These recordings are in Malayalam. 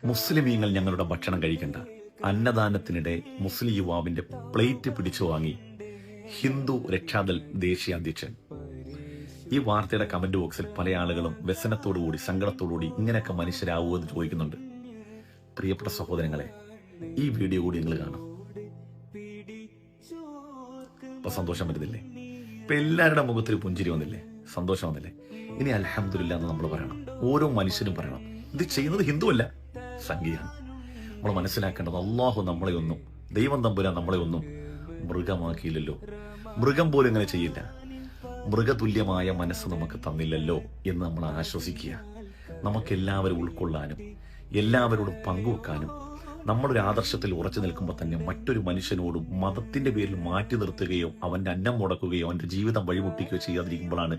മുസ്ലിമീങ്ങൾ ഞങ്ങളുടെ ഭക്ഷണം കഴിക്കണ്ട. അന്നദാനത്തിനിടെ മുസ്ലിം യുവാവിന്റെ പ്ലേറ്റ് പിടിച്ചു വാങ്ങി ഹിന്ദു രക്ഷാദൾ ദേശീയ അധ്യക്ഷൻ. ഈ വാർത്തയുടെ കമന്റ് ബോക്സിൽ പല ആളുകളും വ്യസനത്തോടുകൂടി സങ്കടത്തോടുകൂടി ഇങ്ങനെയൊക്കെ മനുഷ്യരാവുമോ എന്ന് ചോദിക്കുന്നുണ്ട്. പ്രിയപ്പെട്ട സഹോദരങ്ങളെ, ഈ വീഡിയോ കൂടി നിങ്ങൾ കാണും. ഇപ്പൊ സന്തോഷം വരുന്നില്ലേ? ഇപ്പൊ എല്ലാവരുടെ മുഖത്തിൽ പുഞ്ചിരി വന്നില്ലേ? സന്തോഷം വന്നില്ലേ? ഇനി അൽഹംദുലില്ലാ എന്ന് നമ്മൾ പറയണം. ഓരോ മനുഷ്യനും പറയണം, ഇത് ചെയ്യുന്നത് ഹിന്ദുവല്ല, സംഘിയാണ്. നമ്മൾ മനസ്സിലാക്കേണ്ടത്, അള്ളാഹു നമ്മളെ ഒന്നും, ദൈവം തമ്പുരാൻ നമ്മളെ ഒന്നും മൃഗമാക്കിയില്ലല്ലോ. മൃഗം പോലും ഇങ്ങനെ ചെയ്യില്ല. മൃഗതുല്യമായ മനസ്സ് നമുക്ക് തന്നില്ലല്ലോ എന്ന് നമ്മൾ ആശ്വസിക്കുക. നമുക്കെല്ലാവരും ഉൾക്കൊള്ളാനും എല്ലാവരോടും പങ്കുവെക്കാനും നമ്മളൊരു ആദർശത്തിൽ ഉറച്ചു നിൽക്കുമ്പോൾ തന്നെ മറ്റൊരു മനുഷ്യനോടും മതത്തിന്റെ പേരിൽ മാറ്റി നിർത്തുകയോ അവന്റെ അന്നം മുടക്കുകയോ അവന്റെ ജീവിതം വഴിമുട്ടിക്കുകയോ ചെയ്യാതിരിക്കുമ്പോഴാണ്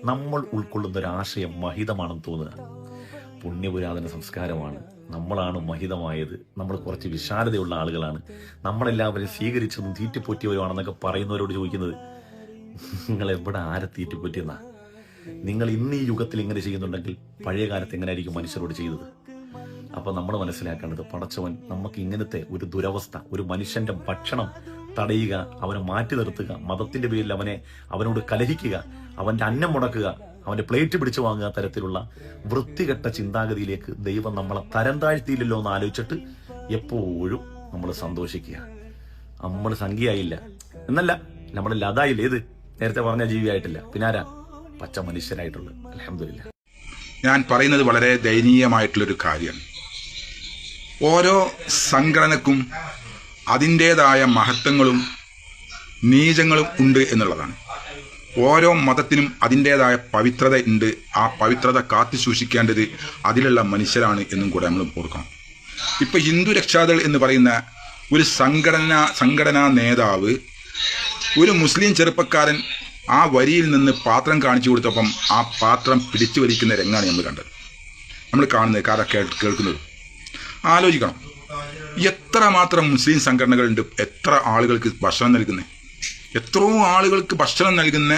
നമ്മൾ ഉൾക്കൊള്ളുന്ന ഒരു ആശയം മഹിതമാണെന്ന് തോന്നുക. പുണ്യപുരാതന സംസ്കാരമാണ്, നമ്മളാണ് മഹിതമായത്, നമ്മൾ കുറച്ച് വിശാലതയുള്ള ആളുകളാണ്, നമ്മളെല്ലാവരും സ്വീകരിച്ചതും തീറ്റിപ്പൊറ്റിയവരുമാണെന്നൊക്കെ പറയുന്നവരോട് ചോദിക്കുന്നത്, നിങ്ങൾ എവിടെ ആരെ തീറ്റിപ്പൊറ്റിയെന്നാ? നിങ്ങൾ ഇന്ന് ഈ യുഗത്തിൽ ഇങ്ങനെ ചെയ്യുന്നുണ്ടെങ്കിൽ പഴയ കാലത്ത് എങ്ങനെയായിരിക്കും മനുഷ്യരോട് ചെയ്തത്? അപ്പൊ നമ്മൾ മനസ്സിലാക്കേണ്ടത്, പടച്ചവൻ നമുക്ക് ഇങ്ങനത്തെ ഒരു ദുരവസ്ഥ, ഒരു മനുഷ്യന്റെ ഭക്ഷണം തടയുക, അവനെ മാറ്റി നിർത്തുക, മതത്തിന്റെ പേരിൽ അവനോട് കലഹിക്കുക, അവന്റെ അന്നം മുടക്കുക, അവന്റെ പ്ലേറ്റ് പിടിച്ചു വാങ്ങുക, തരത്തിലുള്ള വൃത്തികെട്ട ചിന്താഗതിയിലേക്ക് ദൈവം നമ്മളെ തരം താഴ്ത്തിയില്ലല്ലോ എന്ന് ആലോചിച്ചിട്ട് എപ്പോഴും നമ്മൾ സന്തോഷിക്കുക. നമ്മൾ സംഖ്യയായില്ല എന്നല്ല, നമ്മൾ ലതായില്ല. ഏത് നേരത്തെ പറഞ്ഞ ജീവിയായിട്ടില്ല, പിന്നെ ആരാ? പച്ച മനുഷ്യരായിട്ടുള്ളത്. അൽഹംദുലില്ലാ. ഞാൻ പറയുന്നത് വളരെ ദയനീയമായിട്ടുള്ളൊരു കാര്യമാണ്. ഓരോ സംഘടനക്കും അതിൻ്റെതായ മഹത്വങ്ങളും നീചങ്ങളും ഉണ്ട് എന്നുള്ളതാണ്. ഓരോ മതത്തിനും അതിൻ്റെതായ പവിത്രത ഉണ്ട്. ആ പവിത്രത കാത്തു സൂക്ഷിക്കേണ്ടത് അതിലുള്ള മനുഷ്യരാണ് എന്നും കൂടെ നമ്മൾ ഓർക്കണം. ഇപ്പൊ ഹിന്ദു രക്ഷാദൾ എന്ന് പറയുന്ന ഒരു സംഘടനാ നേതാവ് ഒരു മുസ്ലിം ചെറുപ്പക്കാരൻ ആ വരിയിൽ നിന്ന് പാത്രം കാണിച്ചു കൊടുത്തപ്പം ആ പാത്രം പിടിച്ചു വലിക്കുന്ന രംഗാണ് നമ്മൾ കണ്ടത്, നമ്മൾ കാണുന്നത്, കേൾക്കുന്നത്. ആലോചിക്കണം, എത്രമാത്രം മുസ്ലിം സംഘടനകളുണ്ട്, എത്ര ആളുകൾക്ക് ഭക്ഷണം നൽകുന്നത്, എത്രയോ ആളുകൾക്ക് ഭക്ഷണം നൽകുന്ന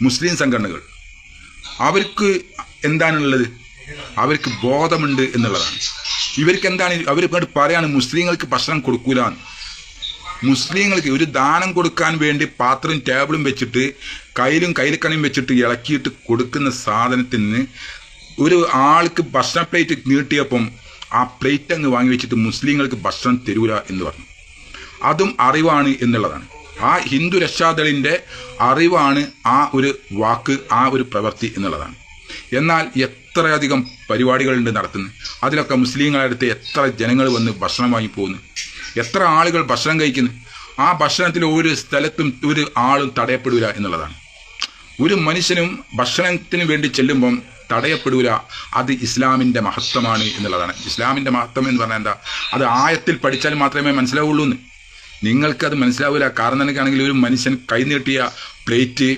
മുസ്ലിം സംഘടനകൾ. അവർക്ക് എന്താണുള്ളത്? അവർക്ക് ബോധമുണ്ട് എന്നുള്ളതാണ്. ഇവർക്ക് എന്താണ്? അവർ പറയാണ് മുസ്ലിങ്ങൾക്ക് ഭക്ഷണം കൊടുക്കൂല. മുസ്ലിങ്ങൾക്ക് ഒരു ദാനം കൊടുക്കാൻ വേണ്ടി പാത്രവും ടേബിളും വെച്ചിട്ട് കയ്യിലക്കണിയും വെച്ചിട്ട് ഇളക്കിയിട്ട് കൊടുക്കുന്ന സാധനത്തിന് ഒരു ആൾക്ക് ഭക്ഷണ പ്ലേറ്റ് നീട്ടിയപ്പം ആ പ്ലേറ്റ് അങ്ങ് വാങ്ങി വെച്ചിട്ട് മുസ്ലിങ്ങൾക്ക് ഭക്ഷണം തരൂല എന്ന് പറഞ്ഞു. അതും അറിവാണ് എന്നുള്ളതാണ്. ആ ഹിന്ദു രക്ഷാദളിന്റെ അറിവാണ് ആ ഒരു വാക്ക്, ആ ഒരു പ്രവൃത്തി എന്നുള്ളതാണ്. എന്നാൽ എത്രയധികം പരിപാടികളുണ്ട് നടത്തുന്നത്. അതിലൊക്കെ മുസ്ലിങ്ങളുടെ അടുത്ത് എത്ര ജനങ്ങൾ വന്ന് ഭക്ഷണം വാങ്ങി പോകുന്നു, എത്ര ആളുകൾ ഭക്ഷണം കഴിക്കുന്നു. ആ ഭക്ഷണത്തിൽ ഒരു സ്ഥലത്തും ഒരു ആളും തടയപ്പെടൂല എന്നുള്ളതാണ്. ഒരു മനുഷ്യനും ഭക്ഷണത്തിന് വേണ്ടി ചെല്ലുമ്പം തടയപ്പെടൂല. അത് ഇസ്ലാമിന്റെ മഹത്വമാണ് എന്നുള്ളതാണ്. ഇസ്ലാമിന്റെ മഹത്വം എന്ന് പറഞ്ഞാൽ എന്താ? അത് ആയത്തിൽ പഠിച്ചാൽ മാത്രമേ മനസ്സിലാവുള്ളൂ എന്ന്. നിങ്ങൾക്കത് മനസ്സിലാവില്ല. കാരണം എനിക്കാണെങ്കിൽ ഒരു മനുഷ്യൻ കൈനീട്ടിയ പ്ലേറ്റ്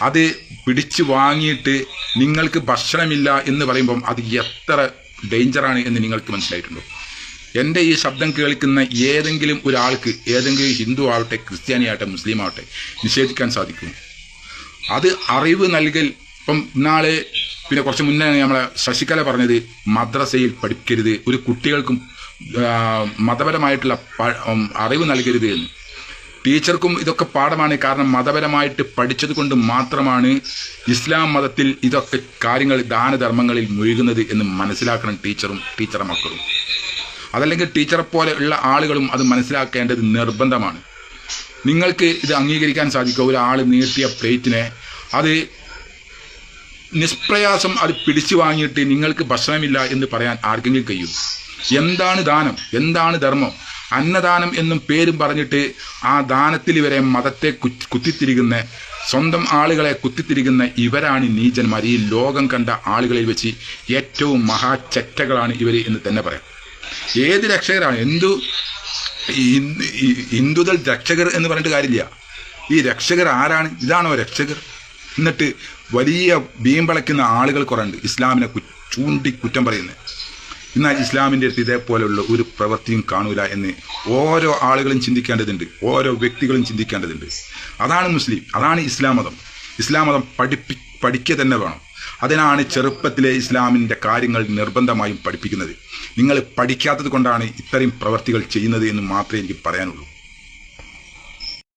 അത് പിടിച്ചു വാങ്ങിയിട്ട് നിങ്ങൾക്ക് ഭക്ഷണമില്ല എന്ന് പറയുമ്പം അത് എത്ര ഡേഞ്ചറാണ് എന്ന് നിങ്ങൾക്ക് മനസ്സിലായിട്ടുണ്ടോ? എൻ്റെ ഈ ശബ്ദം കേൾക്കുന്ന ഏതെങ്കിലും ഒരാൾക്ക്, ഏതെങ്കിലും ഹിന്ദു ആവട്ടെ, ക്രിസ്ത്യാനി ആവട്ടെ, മുസ്ലിം ആവട്ടെ, നിഷേധിക്കാൻ സാധിക്കും? അത് അറിവ് നൽകൽ. ഇപ്പം ഇന്നാളെ പിന്നെ കുറച്ച് മുന്നേ നമ്മളെ ശശികല പറഞ്ഞത് മദ്രസയിൽ പഠിക്കരുത്, ഒരു കുട്ടികൾക്കും മതപരമായിട്ടുള്ള അറിവ് നൽകരുത് എന്ന്. ടീച്ചർക്കും ഇതൊക്കെ പാഠമാണ്. കാരണം മതപരമായിട്ട് പഠിച്ചത് കൊണ്ട് മാത്രമാണ് ഇസ്ലാം മതത്തിൽ ഇതൊക്കെ കാര്യങ്ങൾ, ദാനധർമ്മങ്ങളിൽ മുഴുകുന്നത് എന്ന് മനസ്സിലാക്കണം ടീച്ചറും ടീച്ചറെ മക്കളും. അതല്ലെങ്കിൽ ടീച്ചറെ പോലെ ഉള്ള ആളുകളും അത് മനസ്സിലാക്കേണ്ടത് നിർബന്ധമാണ്. നിങ്ങൾക്ക് ഇത് അംഗീകരിക്കാൻ സാധിക്കുക? ഒരാൾ നീട്ടിയ പ്ലേറ്റിനെ അത് നിഷ്പ്രയാസം അത് പിടിച്ചു വാങ്ങിയിട്ട് നിങ്ങൾക്ക് ഭക്ഷണമില്ല എന്ന് പറയാൻ ആർക്കെങ്കിലും കഴിയും? എന്താണ് ദാനം? എന്താണ് ധർമ്മം? അന്നദാനം എന്നും പേരും പറഞ്ഞിട്ട് ആ ദാനത്തിൽ ഇവരെ മതത്തെ കുത്തിത്തിരിക്കുന്ന, സ്വന്തം ആളുകളെ കുത്തിത്തിരിക്കുന്ന ഇവരാണ് നീചന്മാർ. ഈ ലോകം കണ്ട ആളുകളിൽ വെച്ച് ഏറ്റവും മഹാചറ്റകളാണ് ഇവർ എന്ന് തന്നെ പറയാം. ഏത് രക്ഷകരാണ്? ഹിന്ദുദൾ രക്ഷകർ എന്ന് പറഞ്ഞിട്ട് കാര്യമില്ല. ഈ രക്ഷകർ ആരാണ്? ഇതാണോ രക്ഷകർ? എന്നിട്ട് വലിയ വീമ്പളയ്ക്കുന്ന ആളുകൾ കുറേ ഉണ്ട് ഇസ്ലാമിനെ ചൂണ്ടി കുറ്റം പറയുന്നത്. എന്നാൽ ഇസ്ലാമിൻ്റെ അടുത്ത് ഇതേപോലെയുള്ള ഒരു പ്രവൃത്തിയും കാണൂല എന്ന് ഓരോ ആളുകളും ചിന്തിക്കേണ്ടതുണ്ട്, ഓരോ വ്യക്തികളും ചിന്തിക്കേണ്ടതുണ്ട്. അതാണ് മുസ്ലിം, അതാണ് ഇസ്ലാം മതം. ഇസ്ലാം മതം പഠിക്കുക തന്നെ വേണം. അതിനാണ് ചെറുപ്പത്തിലെ ഇസ്ലാമിൻ്റെ കാര്യങ്ങൾ നിർബന്ധമായും പഠിപ്പിക്കുന്നത്. നിങ്ങൾ പഠിക്കാത്തത് കൊണ്ടാണ് ഇത്തരം പ്രവർത്തികൾ ചെയ്യുന്നത് എന്ന് മാത്രമേ എനിക്ക് പറയാനുള്ളൂ.